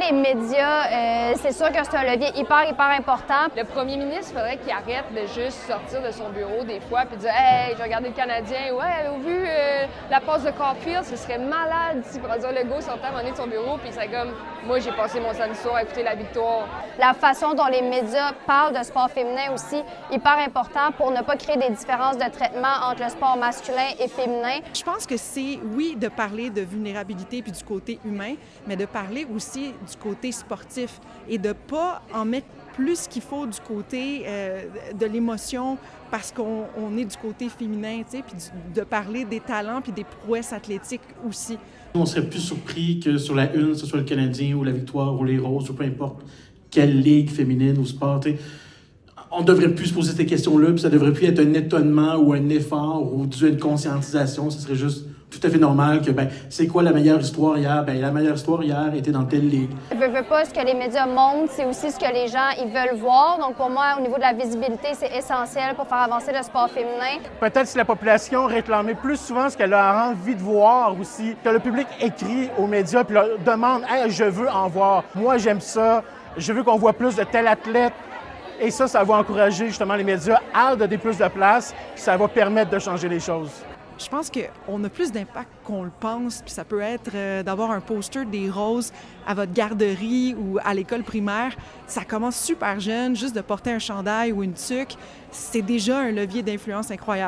les médias, c'est sûr que c'est un levier hyper important. Le premier ministre, il faudrait qu'il arrête de juste sortir de son bureau des fois puis dire « Hey, j'ai regardé le Canadien, ouais, avez-vous vu la passe de Caulfield? Ce serait malade si François Legault sortait à un moment donné de son bureau puis il serait comme « Moi, j'ai passé mon samedi soir à écouter la victoire. » La façon dont les médias parlent de sport féminin aussi, hyper important pour ne pas créer des différences de traitement entre le sport masculin et féminin. Je pense que c'est, oui, de parler de vulnérabilité puis du côté humain, mais de parler aussi du côté sportif et de pas en mettre plus qu'il faut du côté de l'émotion parce qu'on est du côté féminin, tu sais, puis de parler des talents puis des prouesses athlétiques aussi. On serait plus surpris que sur la une, ce soit le Canadien ou la Victoire ou les Roses ou peu importe quelle ligue féminine ou sport, tu sais. On devrait plus se poser ces questions-là, puis ça devrait plus être un étonnement ou un effort ou dû à une conscientisation. Ce serait juste tout à fait normal que, c'est quoi la meilleure histoire hier? La meilleure histoire hier était dans telle ligue. Je veux pas ce que les médias montrent, c'est aussi ce que les gens ils veulent voir. Donc pour moi, au niveau de la visibilité, c'est essentiel pour faire avancer le sport féminin. Peut-être si la population réclamait plus souvent ce qu'elle a envie de voir aussi, que le public écrit aux médias puis leur demande « Hey, je veux en voir. Moi, j'aime ça. Je veux qu'on voit plus de tel athlète. » Et ça va encourager justement les médias à donner plus de place, puis ça va permettre de changer les choses. Je pense qu'on a plus d'impact qu'on le pense, puis ça peut être d'avoir un poster des Roses à votre garderie ou à l'école primaire. Ça commence super jeune, juste de porter un chandail ou une tuque, c'est déjà un levier d'influence incroyable.